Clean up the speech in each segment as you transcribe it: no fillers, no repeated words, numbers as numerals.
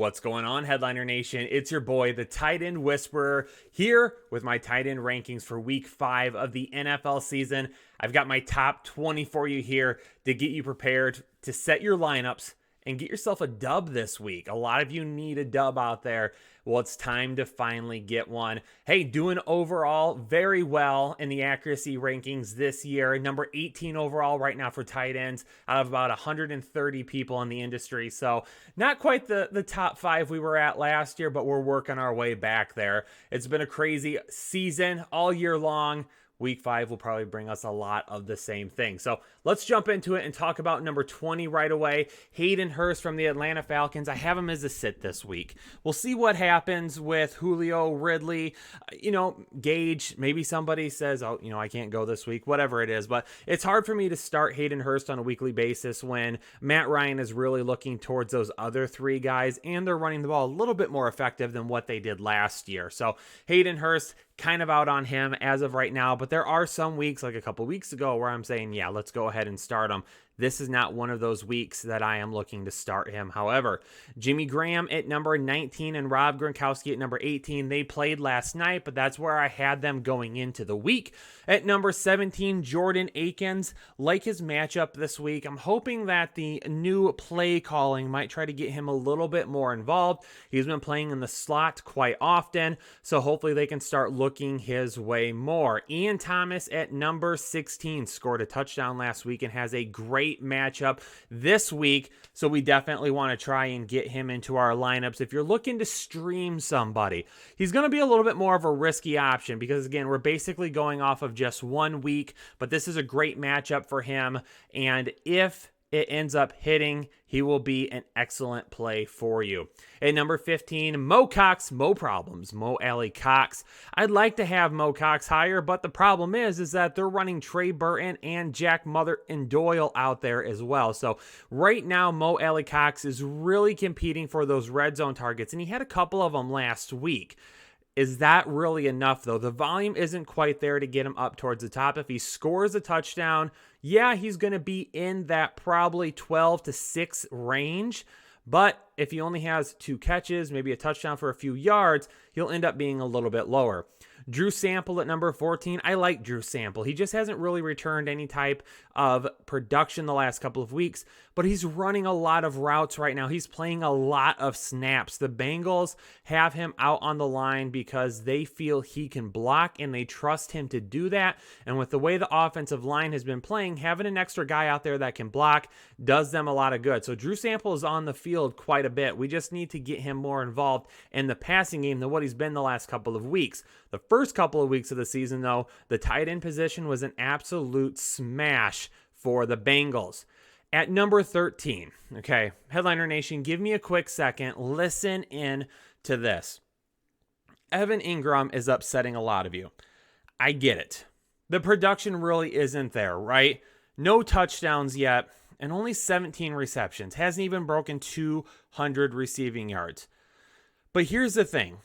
What's going on, Headliner Nation? It's your boy, the Tight End Whisperer, here with my tight end rankings for Week 5 of the NFL season. I've got my top 20 for you here to get you prepared to set your lineups and get yourself a dub this week. A lot of you need a dub out there. Well, it's time to finally get one. Hey, doing overall very well in the accuracy rankings this year. Number 18 overall right now for tight ends out of about 130 people in the industry. So not quite the top 5 we were at last year, but we're working our way back there. It's been a crazy season all year long. Week 5 will probably bring us a lot of the same thing. So let's jump into it and talk about number 20 right away. Hayden Hurst from the Atlanta Falcons. I have him as a sit this week. We'll see what happens with Julio, Ridley, Gage. Maybe somebody says, I can't go this week, whatever it is. But it's hard for me to start Hayden Hurst on a weekly basis when Matt Ryan is really looking towards those other 3 guys, and they're running the ball a little bit more effective than what they did last year. So Hayden Hurst, kind of out on him as of right now, but there are some weeks, like a couple weeks ago, where I'm saying, yeah, let's go ahead and start him. This is not one of those weeks that I am looking to start him. However, Jimmy Graham at number 19 and Rob Gronkowski at number 18. They played last night, but that's where I had them going into the week. At number 17, Jordan Akins. Like his matchup this week, I'm hoping that the new play calling might try to get him a little bit more involved. He's been playing in the slot quite often, so hopefully they can start looking his way more. Ian Thomas at number 16 scored a touchdown last week and has a great matchup this week, so we definitely want to try and get him into our lineups. If you're looking to stream somebody, he's going to be a little bit more of a risky option because, again, we're basically going off of just 1 week, but this is a great matchup for him, and if it ends up hitting, he will be an excellent play for you. At number 15, Mo Cox, Mo Problems, Mo Alley Cox. I'd like to have Mo Cox higher, but the problem is that they're running Trey Burton and Jack Mother and Doyle out there as well. So right now, Mo Alley Cox is really competing for those red zone targets, and he had a couple of them last week. Is that really enough, though? The volume isn't quite there to get him up towards the top. If he scores a touchdown, yeah, he's going to be in that probably 12 to 6 range. But if he only has 2 catches, maybe a touchdown for a few yards, he'll end up being a little bit lower. Drew Sample at number 14. I like Drew Sample. He just hasn't really returned any type of production the last couple of weeks, but he's running a lot of routes right now. He's playing a lot of snaps. The Bengals have him out on the line because they feel he can block and they trust him to do that. And with the way the offensive line has been playing, having an extra guy out there that can block does them a lot of good. So Drew Sample is on the field quite a bit. We just need to get him more involved in the passing game than what he's been the last couple of weeks. The first couple of weeks of the season, though, the tight end position was an absolute smash for the Bengals. At number 13, okay, Headliner Nation, give me a quick second. Listen in to this. Evan Engram is upsetting a lot of you. I get it. The production really isn't there, right? No touchdowns yet, and only 17 receptions. Hasn't even broken 200 receiving yards. But here's the thing.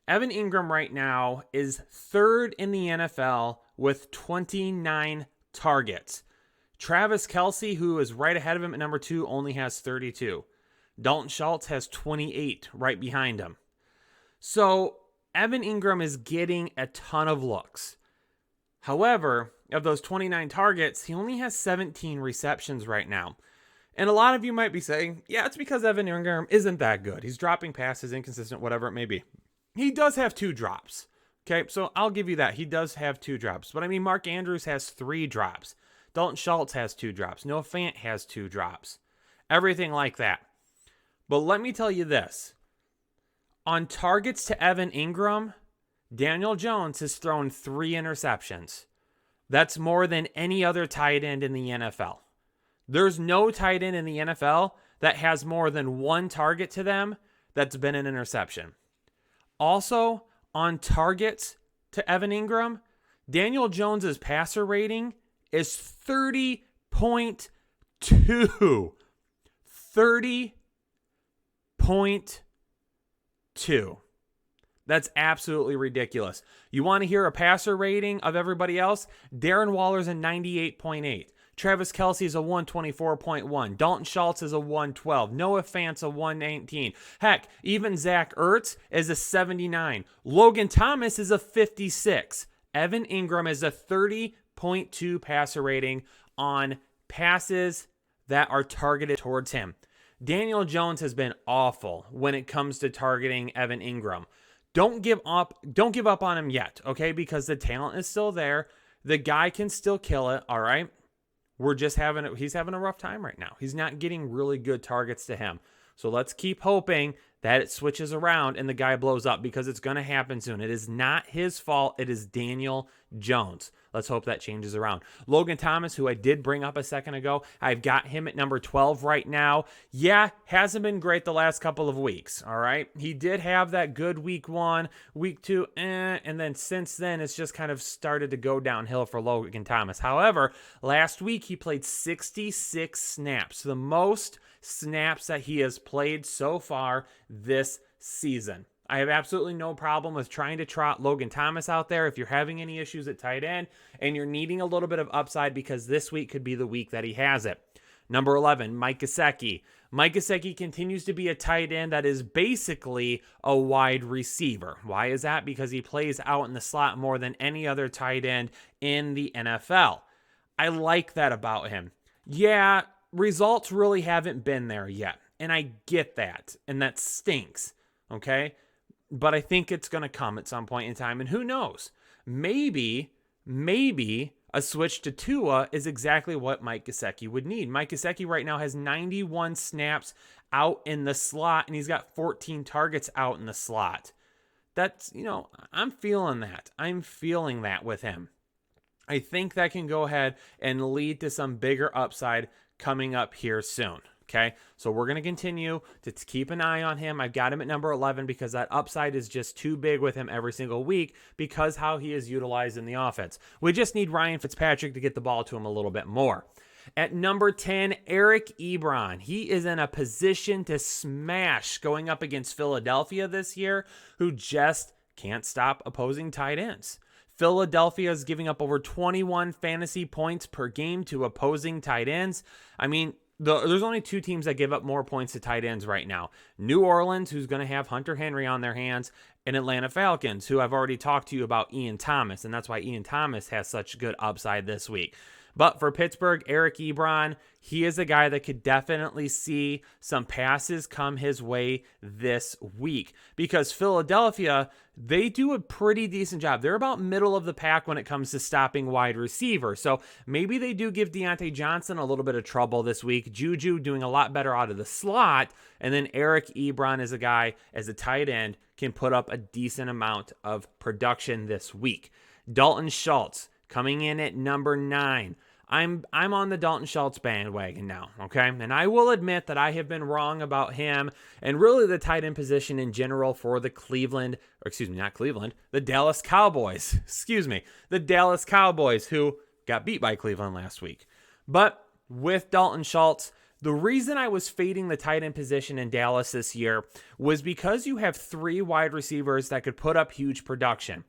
Evan Engram right now is 3rd in the NFL with 29 targets. Travis Kelce, who is right ahead of him at number 2, only has 32. Dalton Schultz has 28 right behind him. So Evan Engram is getting a ton of looks. However, of those 29 targets, he only has 17 receptions right now. And a lot of you might be saying, yeah, it's because Evan Engram isn't that good. He's dropping passes, inconsistent, whatever it may be. He does have 2 drops. Okay, so I'll give you that. He does have 2 drops. But I mean, Mark Andrews has 3 drops. Dalton Schultz has 2 drops. Noah Fant has 2 drops. Everything like that. But let me tell you this. On targets to Evan Engram, Daniel Jones has thrown 3 interceptions. That's more than any other tight end in the NFL. There's no tight end in the NFL that has more than 1 target to them that's been an interception. Also, on targets to Evan Engram, Daniel Jones's passer rating is 30.2. 30.2. That's absolutely ridiculous. You want to hear a passer rating of everybody else? Darren Waller's a 98.8. Travis Kelce is a 124.1. Dalton Schultz is a 112. Noah Fant's a 119. Heck, even Zach Ertz is a 79. Logan Thomas is a 56. Evan Engram is a 30.2 passer rating on passes that are targeted towards him. Daniel Jones has been awful when it comes to targeting Evan Engram. Don't give up on him yet, okay? Because the talent is still there. The guy can still kill it, all right? He's having a rough time right now. He's not getting really good targets to him. So let's keep hoping that it switches around and the guy blows up, because it's going to happen soon. It is not his fault. It is Daniel Jones. Let's hope that changes around. Logan Thomas, who I did bring up a second ago, I've got him at number 12 right now. Yeah, hasn't been great the last couple of weeks, all right? He did have that good week 1, week 2, and then since then, it's just kind of started to go downhill for Logan Thomas. However, last week, he played 66 snaps, the most snaps that he has played so far this season. I have absolutely no problem with trying to trot Logan Thomas out there if you're having any issues at tight end and you're needing a little bit of upside, because this week could be the week that he has it. Number 11, Mike Gesicki. Mike Gesicki continues to be a tight end that is basically a wide receiver. Why is that? Because he plays out in the slot more than any other tight end in the NFL. I like that about him. Yeah, results really haven't been there yet, and I get that, and that stinks, okay? But I think it's going to come at some point in time, and who knows? Maybe a switch to Tua is exactly what Mike Gesicki would need. Mike Gesicki right now has 91 snaps out in the slot, and he's got 14 targets out in the slot. That's, I'm feeling that. I'm feeling that with him. I think that can go ahead and lead to some bigger upside coming up here soon. Okay, so we're going to continue to keep an eye on him. I've got him at number 11 because that upside is just too big with him every single week because how he is utilized in the offense. We just need Ryan Fitzpatrick to get the ball to him a little bit more. At number 10, Eric Ebron. He is in a position to smash going up against Philadelphia this year, who just can't stop opposing tight ends. Philadelphia is giving up over 21 fantasy points per game to opposing tight ends. I mean, there's only two teams that give up more points to tight ends right now. New Orleans, who's going to have Hunter Henry on their hands, and Atlanta Falcons, who I've already talked to you about Ian Thomas, and that's why Ian Thomas has such good upside this week. But for Pittsburgh, Eric Ebron, he is a guy that could definitely see some passes come his way this week because Philadelphia, they do a pretty decent job. They're about middle of the pack when it comes to stopping wide receiver. So maybe they do give Deontay Johnson a little bit of trouble this week. Juju doing a lot better out of the slot. And then Eric Ebron is a guy, as a tight end, can put up a decent amount of production this week. Dalton Schultz coming in at number 9. I'm on the Dalton Schultz bandwagon now, okay? And I will admit that I have been wrong about him and really the tight end position in general for the the Dallas Cowboys. The Dallas Cowboys, who got beat by Cleveland last week. But with Dalton Schultz, the reason I was fading the tight end position in Dallas this year was because you have 3 wide receivers that could put up huge production.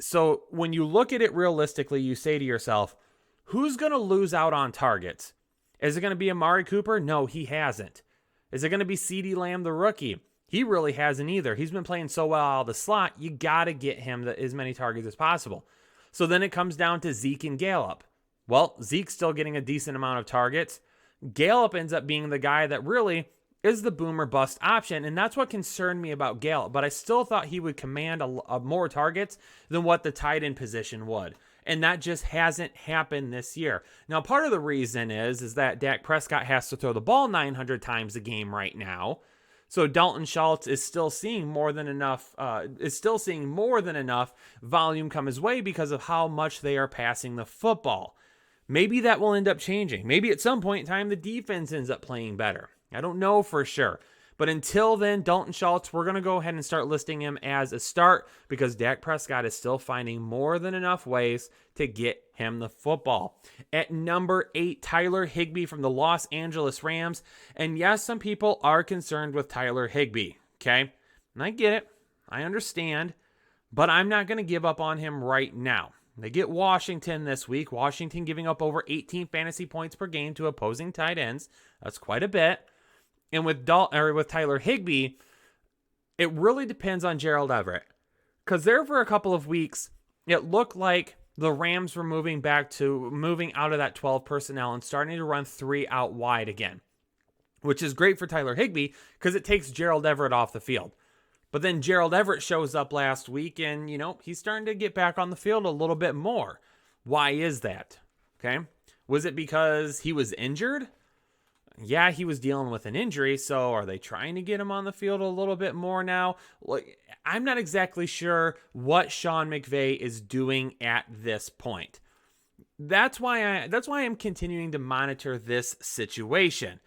So when you look at it realistically, you say to yourself, who's going to lose out on targets? Is it going to be Amari Cooper? No, he hasn't. Is it going to be CeeDee Lamb, the rookie? He really hasn't either. He's been playing so well out of the slot, you got to get him as many targets as possible. So then it comes down to Zeke and Gallup. Well, Zeke's still getting a decent amount of targets. Gallup ends up being the guy that really is the boom or bust option, and that's what concerned me about Gallup, but I still thought he would command a more targets than what the tight end position would. And that just hasn't happened this year. Now, part of the reason is that Dak Prescott has to throw the ball 900 times a game right now. So Dalton Schultz is still seeing more than enough volume come his way because of how much they are passing the football. Maybe that will end up changing. Maybe at some point in time, the defense ends up playing better. I don't know for sure. But until then, Dalton Schultz, we're going to go ahead and start listing him as a start because Dak Prescott is still finding more than enough ways to get him the football. At number 8, Tyler Higbee from the Los Angeles Rams. And yes, some people are concerned with Tyler Higbee, okay? And I get it. I understand. But I'm not going to give up on him right now. They get Washington this week. Washington giving up over 18 fantasy points per game to opposing tight ends. That's quite a bit. And with Tyler Higbee, it really depends on Gerald Everett. Because there for a couple of weeks, it looked like the Rams were moving out of that 12 personnel and starting to run 3 out wide again, which is great for Tyler Higbee because it takes Gerald Everett off the field. But then Gerald Everett shows up last week and, he's starting to get back on the field a little bit more. Why is that? Okay. Was it because he was injured? Yeah, he was dealing with an injury. So are they trying to get him on the field a little bit more now? Look, I'm not exactly sure what Sean McVay is doing at this point. That's why I'm continuing to monitor this situation.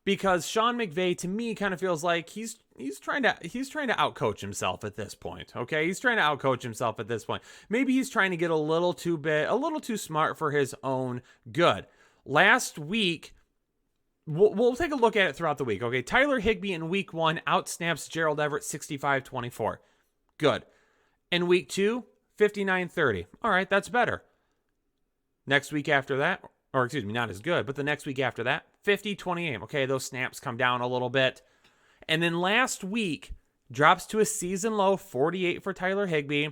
Because Sean McVay, to me, kind of feels like he's trying to outcoach himself at this point. Okay, he's trying to outcoach himself at this point. Maybe he's trying to get a little too smart for his own good. Last week, we'll take a look at it throughout the week. Okay, Tyler Higbee in week 1 outsnaps Gerald Everett 65-24. Good. In week 2, 59-30. All right, that's better. Next week after that, or excuse me, not as good, but the next week after that, 50-28. Okay, those snaps come down a little bit. And then last week, drops to a season low 48 for Tyler Higbee,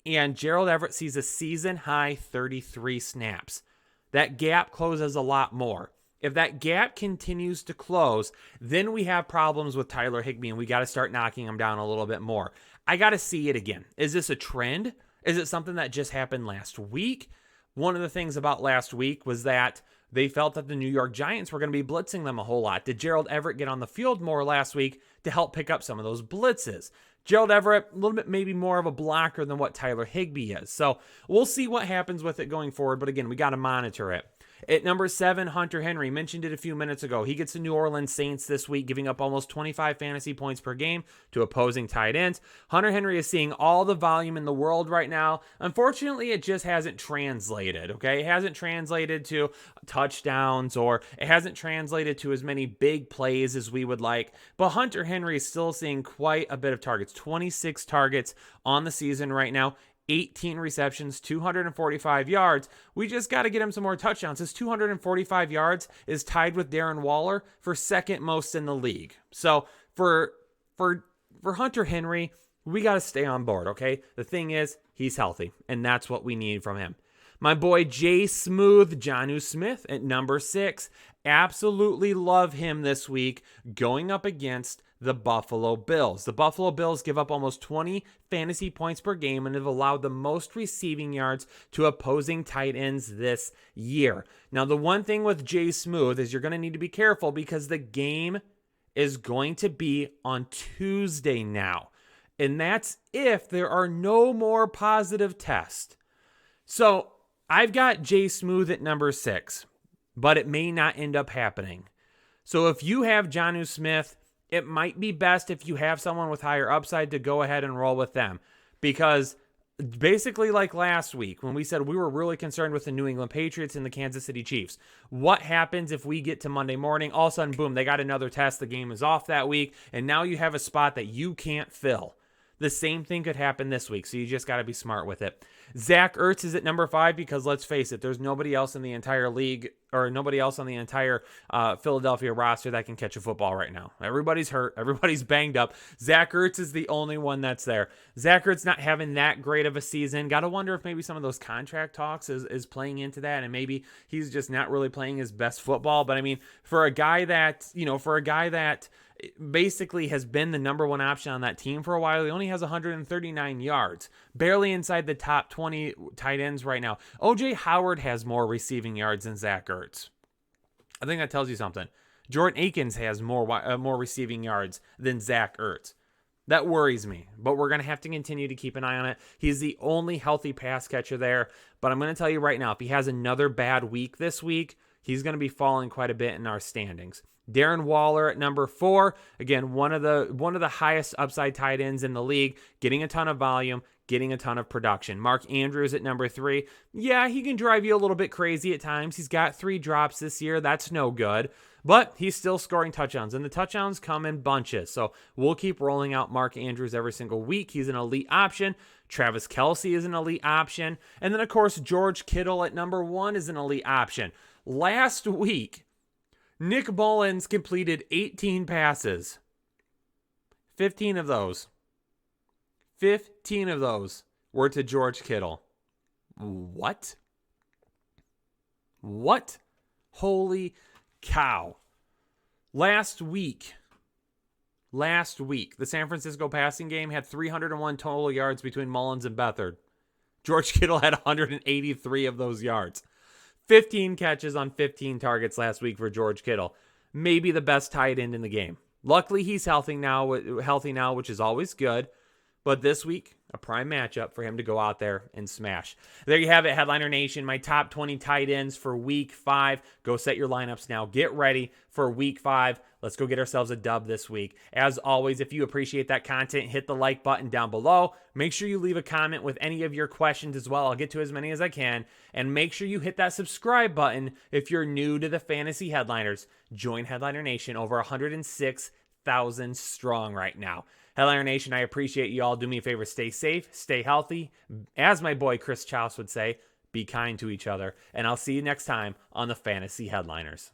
and Gerald Everett sees a season high 33 snaps. That gap closes a lot more. If that gap continues to close, then we have problems with Tyler Higbee, and we got to start knocking him down a little bit more. I got to see it again. Is this a trend? Is it something that just happened last week? One of the things about last week was that they felt that the New York Giants were going to be blitzing them a whole lot. Did Gerald Everett get on the field more last week to help pick up some of those blitzes? Gerald Everett, a little bit maybe more of a blocker than what Tyler Higbee is. So we'll see what happens with it going forward. But again, we got to monitor it. At number 7, Hunter Henry. Mentioned it a few minutes ago. He gets the New Orleans Saints this week, giving up almost 25 fantasy points per game to opposing tight ends. Hunter Henry is seeing all the volume in the world right now. Unfortunately, it just hasn't translated, okay? It hasn't translated to touchdowns, or it hasn't translated to as many big plays as we would like. But Hunter Henry is still seeing quite a bit of targets. 26 targets on the season right now. 18 receptions, 245 yards. We just got to get him some more touchdowns. His 245 yards is tied with Darren Waller for second most in the league. So for Hunter Henry, we got to stay on board, okay? The thing is, he's healthy, and that's what we need from him. My boy Jay Smooth, Jonnu Smith at number 6. Absolutely love him this week going up against the Buffalo Bills. The Buffalo Bills give up almost 20 fantasy points per game and have allowed the most receiving yards to opposing tight ends this year. Now, the one thing with Jay Smooth is you're going to need to be careful because the game is going to be on Tuesday now. And that's if there are no more positive tests. So I've got Jay Smooth at number 6, but it may not end up happening. So if you have Jonnu Smith, it might be best if you have someone with higher upside to go ahead and roll with them. Because basically like last week when we said we were really concerned with the New England Patriots and the Kansas City Chiefs, what happens if we get to Monday morning, all of a sudden, boom, they got another test, the game is off that week, and now you have a spot that you can't fill. The same thing could happen this week, so you just got to be smart with it. Zach Ertz is at number 5 because, let's face it, there's nobody else in the entire league or nobody else on the entire Philadelphia roster that can catch a football right now. Everybody's hurt. Everybody's banged up. Zach Ertz is the only one that's there. Zach Ertz not having that great of a season. Got to wonder if maybe some of those contract talks is playing into that, and maybe he's just not really playing his best football. But I mean, for a guy that basically has been the number one option on that team for a while, he only has 139 yards, barely inside the top 20 tight ends right now. OJ Howard has more receiving yards than Zach Ertz. I think that tells you something. Jordan Akins has more receiving yards than Zach Ertz. That worries me, but we're going to have to continue to keep an eye on it. He's the only healthy pass catcher there, but I'm going to tell you right now, if he has another bad week this week, he's going to be falling quite a bit in our standings. Darren Waller at number 4. Again, one of the highest upside tight ends in the league, getting a ton of volume, getting a ton of production. Mark Andrews at number 3. Yeah, he can drive you a little bit crazy at times. He's got 3 drops this year. That's no good. But he's still scoring touchdowns, and the touchdowns come in bunches. So we'll keep rolling out Mark Andrews every single week. He's an elite option. Travis Kelce is an elite option. And then, of course, George Kittle at number 1 is an elite option. Last week, Nick Mullins completed 18 passes. 15 of those were to George Kittle. What? Holy cow. Last week, the San Francisco passing game had 301 total yards between Mullins and Beathard. George Kittle had 183 of those yards. 15 catches on 15 targets last week for George Kittle. Maybe the best tight end in the game. Luckily, he's healthy now, which is always good. But this week, a prime matchup for him to go out there and smash. There you have it, Headliner Nation. My top 20 tight ends for week 5. Go set your lineups now. Get ready for week 5. Let's go get ourselves a dub this week. As always, if you appreciate that content, hit the like button down below. Make sure you leave a comment with any of your questions as well. I'll get to as many as I can. And make sure you hit that subscribe button if you're new to the Fantasy Headliners. Join Headliner Nation, over 106,000 strong right now. Headliner Nation, I appreciate you all. Do me a favor, stay safe, stay healthy. As my boy Chris Chouse would say, be kind to each other. And I'll see you next time on the Fantasy Headliners.